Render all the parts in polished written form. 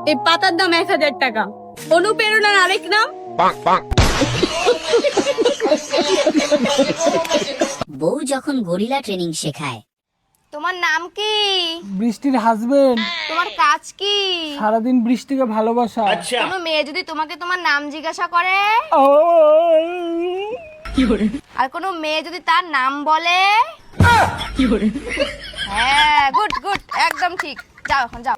এই পাতার দাম 1000 টাকা। অনুপ্রেরণার আরেক নাম। বউ যখন গরিলা ট্রেনিং শেখায়। তোমার নাম কি? বৃষ্টির হাজবেন্ড। তোমার কাজ কি? সারাদিন বৃষ্টিকে ভালোবাসা। কোনো মেয়ে যদি তোমাকে তোমার নাম জিজ্ঞাসা করে, আর কোনো মেয়ে যদি তার নাম বলে, হ্যাঁ, গুড গুড, একদম ঠিক। যাও এখন যাও।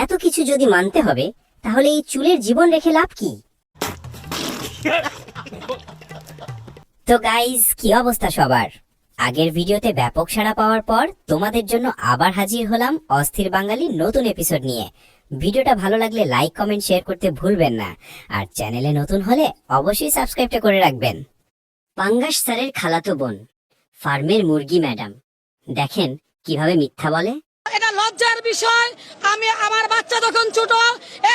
এত কিছু যদি মানতে হবে তাহলে এই চুলের জীবন রেখে লাভ কি? তো গাইস, কি অবস্থা সবার? আগের ভিডিওতে ব্যাপক সাড়া পাওয়ার পর তোমাদের জন্য আবার হাজির হলাম অস্থির বাঙালি নতুন এপিসোড নিয়ে। ভিডিওটা ভালো লাগলে লাইক কমেন্ট শেয়ার করতে ভুলবেন না, আর চ্যানেলে নতুন হলে অবশ্যই সাবস্ক্রাইবটা করে রাখবেন। পাঙ্গাস স্যারের খালাতো বোন, ফার্মের মুরগি ম্যাডাম, দেখেন কিভাবে মিথ্যা বলে। এটা লজ্জার বিষয়। আমি আমার বাচ্চা যখন ছোট,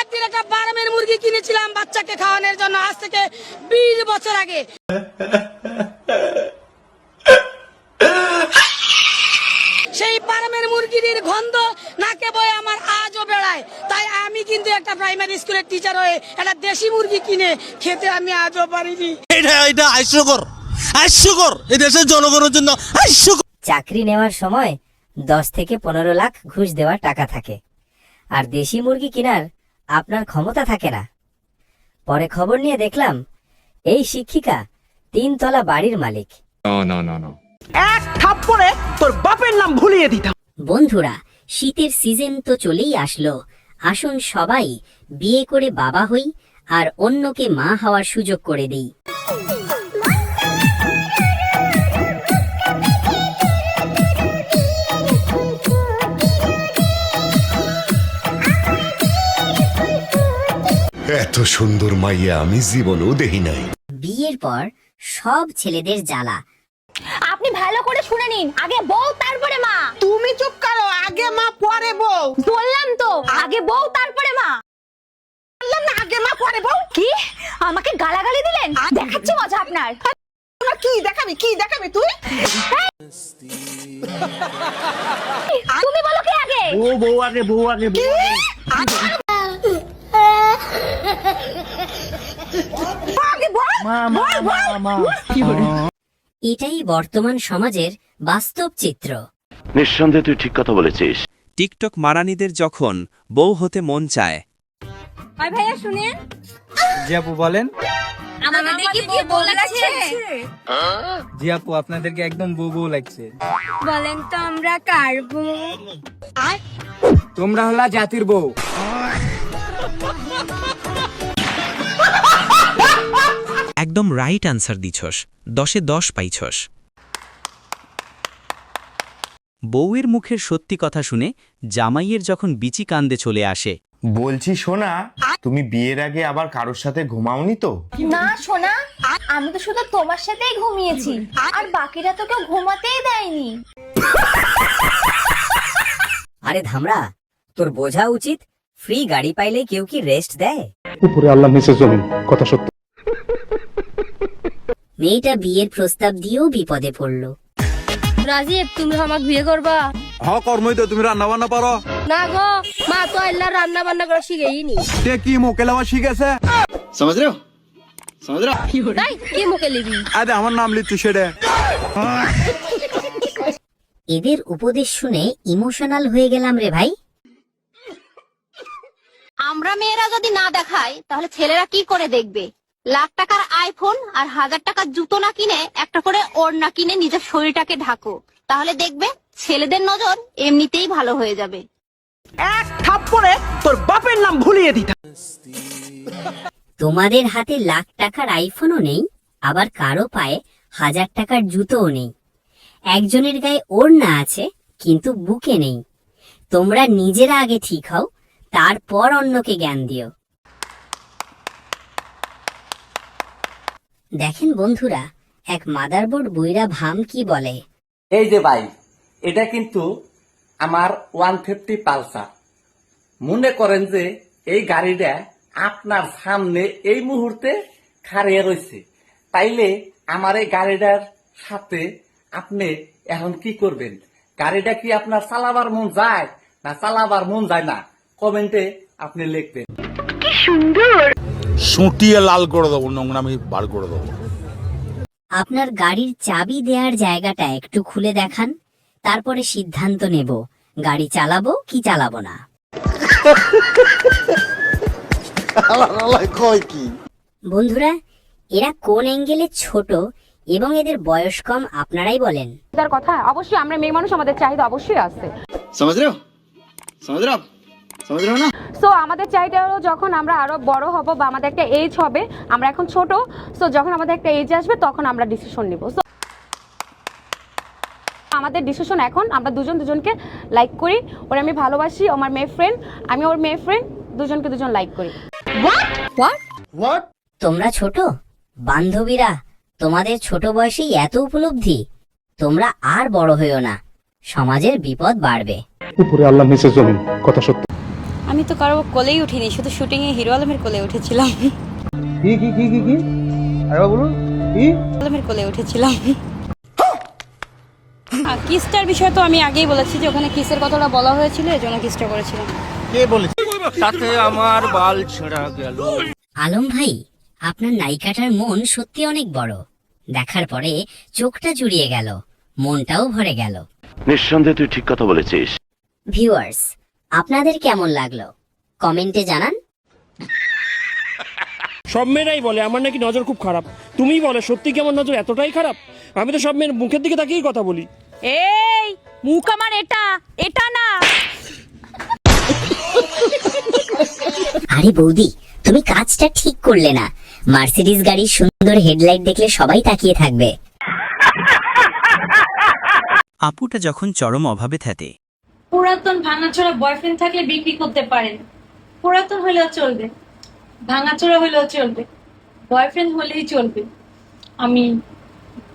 একদিন একটা ফার্মের মুরগি কিনেছিলাম বাচ্চাকে খাওয়ানোর জন্য, আজ থেকে 20 বছর আগে। সেই ফার্মের মুরগির গন্ধ নাকে বয়ে আমার আজও বেড়ায়। তাই আমি কিন্তু একটা প্রাইমারি স্কুলের টিচার হয়ে একটা দেশি মুরগি কিনে খেতে আমি আজও পারিনি। এটা হাস্যকর, হাস্যকর, এই দেশের জনগণের জন্য হাস্যকর। চাকরি নেওয়ার সময় 10 থেকে 15 লাখ ঘুষ দেওয়ার টাকা থাকে, আর দেশি মুরগি কেনার আপনার ক্ষমতা থাকে না। পরে খবর নিয়ে দেখলাম এই শিক্ষিকা 3 তলা বাড়ির মালিক। এক থাপ্পড়ে তোর বাপের নাম ভুলিয়ে দিতাম। বন্ধুরা, শীতের সিজন তো চলেই আসলো। আসুন সবাই বিয়ে করে বাবা হই আর অন্যকে মা হওয়ার সুযোগ করে দেই। এত সুন্দর মাইয়া আমি জীবনেও দেখি নাই। বিয়ের পর সব ছেলেদের জ্বালা। আপনি ভালো করে শুনে নিন, আগে বউ তারপরে মা। তুমি চুপ করো, আগে মা পরে বউ। বললাম তো, আগে বউ তারপরে মা। বললাম না আগে মা পরে বউ। কি আমাকে গালাগালি দিলেন? দেখাচ্ছি মজা আপনার। কি দেখাবি, কি দেখাবি তুই? তুমি বলো কে আগে? বউ আগে, বউ আগে, বউ আগে। এটাই বর্তমান সমাজের বাস্তব চিত্র। নিঃসন্দেহে তুই ঠিক কথা বলেছিস। টিকটক মারানিদের যখন বউ হতে মন চায়। ভাই ভাইয়া শুনেন, জি আপু বলেন। আমাদের কি বউ লাগছে? জি আপু, আপনাদেরকে একদম বউ বউ লাগছে। বলেন তো আমরা কার বউ? তোমরা হলা জাতির বউ। একদম রাইট আনসার দিছস, 10-এ 10 পাইছস। বউয়ের মুখের সত্যি কথা শুনে জামাইয়ের যখন বিচি কান্দে চলে আসে। বলছি শোনা, তুমি বিয়ের আগে আবার কারোর সাথে ঘুমাওনি তো? না সোনা, আমি তো শুধু তোমার সাথেই ঘুমিয়েছি, আর বাকিরা তো কেউ ঘুমাতেই দেয়নি। আরে ধামরা, তোর বোঝা উচিত ফ্রি গাড়ি পাইলে কেউ কি রেস্ট দেয়? উপরে আল্লাহ নিচে জমিন, কথা সত্য। মেয়েটা বিয়ের প্রস্তাব দিয়েও বিপদে পড়লো। রাজীব, তুমি আমাকে বিয়ে করবা? হ্যাঁ কর্মই তো, তুমি রান্না বান্না পারো? না গো, মা তো আল্লাহ রান্না বান্না করা শিখেইনি। তে কি মোকেলামা শিখেছে? সমাজ রে সমাজ রে তাই কি মুখে লিবি? আরে আমার নাম লিখছি সেটা। এদের উপদেশ শুনে ইমোশনাল হয়ে গেলাম রে ভাই। আমরা মেয়েরা যদি না দেখাই তাহলে ছেলেরা কি করে দেখবে? লাখ টাকার আইফোন আর 1000 টাকার জুতো না কিনে একটা করে ওড়না কিনে নিজের শরীরটাকে ঢাকো, তাহলে দেখবে ছেলেদের নজর এমনিতেই ভালো হয়ে যাবে। এক থাপ্পড়ে তোর বাপের নাম ভুলিয়ে দিতাম। তোমাদের হাতে লাখ টাকার আইফোনও নেই, আবার কারো পায়ে 1000 টাকার জুতোও নেই। একজনের গায়ে ওড়না আছে কিন্তু বুকে নেই। তোমরা নিজেরা আগে ঠিক হও, তারপর অন্যকে জ্ঞান দিও। দেখেন বন্ধুরা, এক মাদারবোর্ড বইরা ভাম কি বলে। এই যে ভাই, এটা কিন্তু আমার 150 পালসার। মনে করেন যে এই গাড়িটা আপনার সামনে এই মুহূর্তে খাড়িয়ে রয়েছে, তাইলে আমার এই গাড়িটার সাথে আপনি এখন কি করবেন? গাড়িটা কি আপনার চালাবার মন যায় না চালাবার মন যায় না? কমেন্টে আপনি লিখবেন। সুটিয়ে লাল করে দেবো, নোংরামি বার করে দেবো। আপনার গাড়ির চাবি দেওয়ার জায়গাটা একটু খুলে দেখান, তারপরে সিদ্ধান্ত নেব গাড়ি চালাবো কি চালাবো না। বন্ধুরা, এরা কোন অ্যাঙ্গেলে ছোট এবং এদের বয়স কম আপনারাই বলেন। তার কথা অবশ্যই আমরা মেয়ে মানুষ, আমাদের চাহিদা অবশ্যই আছে। समझ रहे हो समझ रहे हो ना। সো আমাদের চাহিদা হলো যখন আমরা আরো বড় হব বা আমাদের একটা এজ হবে, আমরা এখন ছোট, সো যখন আমাদের একটা এজ আসবে তখন আমরা ডিসিশন নিব। সো আমাদের ডিসিশন এখন আমরা দুজন দুজনকে লাইক করি, ওর আমি ভালোবাসি, আমার মেয়ে ফ্রেন্ড, আমি ওর মেয়ে ফ্রেন্ড, দুজনকে দুজন লাইক করি। তোমরা ছোট বান্ধবীরা, তোমাদের ছোট বয়সেই এত উপলব্ধি, তোমরা আর বড় হইও না, সমাজের বিপদ বাড়বে। উপরে আল্লাহ নিচে জমিন, কথা সত্য। আমি তো কারো কোলেই উঠিনি, শুধু শুটিং এ হিরো আলমের কোলে উঠেছিলাম। কি আরে বলুন কি আলমের কোলে উঠেছিলাম। কিসটার বিষয় তো আমি আগেই বলেছি যে ওখানে কিসের কথাটা বলা হয়েছিল, এজন্য কিসটা করেছিলাম। কে বলেছে? সাথে আমার বাল ছেঁড়া গেল। আলম ভাই, আপনার নায়িকাটার মন সত্যি অনেক বড়, দেখার পরে চোখটা জুড়িয়ে গেল, মনটাও ভরে গেল। নিঃসন্দেহে তুই ঠিক কথা বলেছিস। ভিউয়ার্স, আপনাদের কেমন লাগলো কমেন্টে জানান। সব মেয়েরাই বলে আমার নাকি নজর খুব খারাপ, তুমিই বলে সত্যি কি আমার নজর এতটাই খারাপ? আমি তো সব মেয়ের মুখের দিকে তাকিয়েই কথা বলি। এই মুখ আমার এটা না। আরে বৌদি, তুমি কাজটা ঠিক করলে না। মার্সিডিজ গাড়ির সুন্দর হেডলাইট দেখলে সবাই তাকিয়ে থাকবে। আপুটা যখন চরম অভাবে থাকে, পুরাতন ভাঙাচোরা বয়ফ্রেন্ড থাকলে বিক্রি করতে পারেন, পুরাতন হলেও চলবে, ভাঙাচোরা হলেও চলবে, বয়ফ্রেন্ড হলেই চলবে, আমি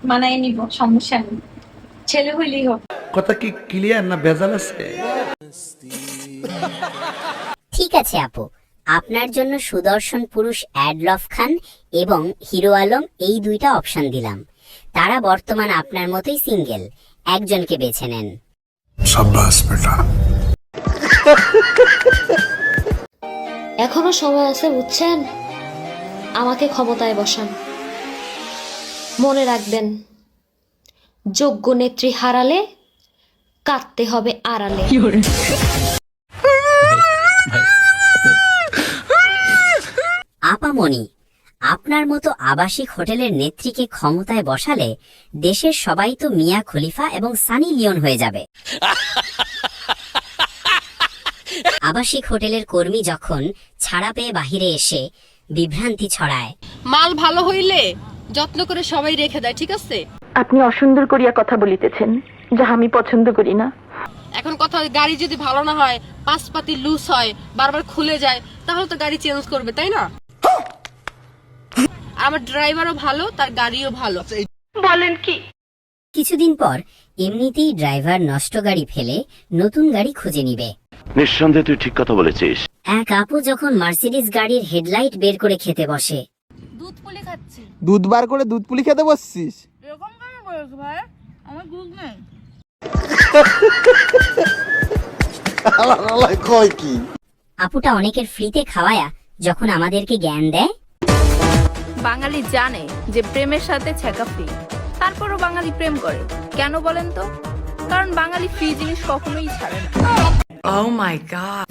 মানায় নিব, সমস্যা নেই, ছেলে হইলেই হবে। কথা কি ক্লিয়ার না ভেজাল আছে? ঠিক আছে আপু, আপনার জন্য সুদর্শন পুরুষ অ্যাডলফ খান এবং হিরো আলম এই দুইটা অপশন দিলাম। তারা বর্তমান আপনার মতোই সিঙ্গেল, একজনকে বেছে নেন। সাব্বাস বেটা। এখনো সময় আছে, বুঝছেন? আমাকে ক্ষমতায় বসান। মনে রাখবেন, যোগ্য নেত্রী হারালে কাটতে হবে আড়ালে। আপামনি, আপনার মতো আবাসিক হোটেলের নেত্রীকে ক্ষমতায় বসালে দেশের সবাই তো মিয়া খলিফা এবং সানি লিওন হয়ে যাবে। আবাসিক হোটেলের কর্মী যখন ছাড়া পেয়ে বাহিরে এসে বিভ্রান্তি ছড়ায়, মাল ভালো হইলে যত্ন করে সবাই রেখে দেয়, ঠিক আছে? আপনি অসুন্দর করিয়া কথা বলিতেছেন, যাহা আমি পছন্দ করি না। এখন কথা, গাড়ি যদি ভালো না হয়, পাশপাতি লুজ হয়, বারবার খুলে যায়, তাহলে তো গাড়ি চেঞ্জ করবে, তাই না? আমার ড্রাইভারও ভালো, তার গাড়িও ভালো। বলেন কি? কিছুদিন পর এমনিতেই ড্রাইভার নষ্ট গাড়ি ফেলে নতুন গাড়ি খুঁজে নিবে। নিঃসন্দেহে তুই ঠিক কথা বলেছিস। এক আপু যখন মার্সিডিজ গাড়ির হেডলাইট বের করে খেতে বসে, দুধ পুলি খাচ্ছি। দুধ বার করে দুধ পুলি খেতে বসছিস? এরকম কেন বলছ ভাই? আমার দুধ নেই। কয় কি? আপুটা অনেকের ফ্রিতে খাওয়ায়া যখন আমাদেরকে জ্ঞান দেয়, বাঙালি জানে যে প্রেমের সাথে ছেঁকা ফ্রি, তারপরও বাঙালি প্রেম করে কেন বলেন তো? কারণ বাঙালি ফ্রি জিনিস কখনোই ছাড়ে না।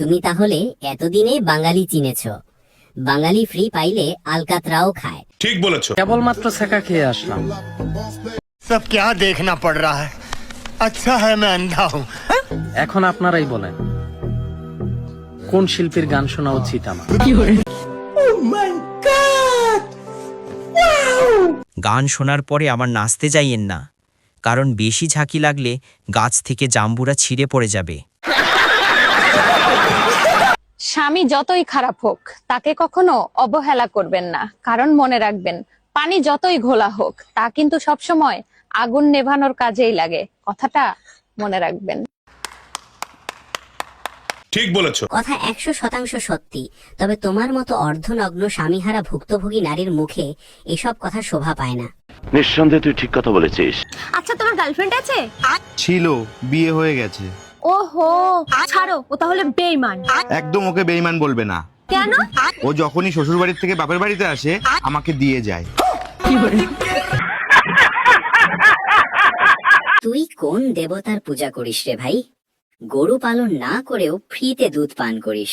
তুমি তাহলে এতদিনে বাঙালি চিনেছ। বাঙালি ফ্রি পাইলে আলকাতরাও খায়। ঠিক বলেছো। কেবলমাত্র ছেঁকা খেয়ে আসলাম। সব क्या देखना पड़ रहा है? अच्छा है मैं अंधा हूँ। এখন আপনারাই বলেন কোন শিল্পীর গান শোনা উচিত আমার? গান শোনার পরে আবার নাচতে যাইয়েন না, কারণ বেশি ঝাঁকি লাগলে গাছ থেকে জাম্বুরা ছিঁড়ে পড়ে যাবে। স্বামী যতই খারাপ হোক, তাকে কখনো অবহেলা করবেন না, কারণ মনে রাখবেন, পানি যতই ঘোলা হোক, তা কিন্তু সবসময় আগুন নেভানোর কাজেই লাগে। কথাটা মনে রাখবেন। ঠিক বলেছো। কথা 100% সত্যি। তবে তোমার মতো অর্ধনগ্ন স্বামীহারা ভুক্তভোগী নারীর মুখে এসব কথা শোভা পায় না। নিঃসন্দেহে তুই ঠিক কথা বলেছিস। আচ্ছা, তোমার গার্লফ্রেন্ড আছে? ছিল, বিয়ে হয়ে গেছে। ও ওহো ছাড়ো, ও তাহলে বেঈমান। একদম ওকে বেঈমান বলবে না। কেন? ও যখনই শ্বশুর বাড়ির থেকে বাপের বাড়িতে আসে আমাকে দিয়ে যায়। তুই কোন দেবতার পূজা করিস রে ভাই? গরু পালন না করেও ফ্রিতে দুধ পান করিস।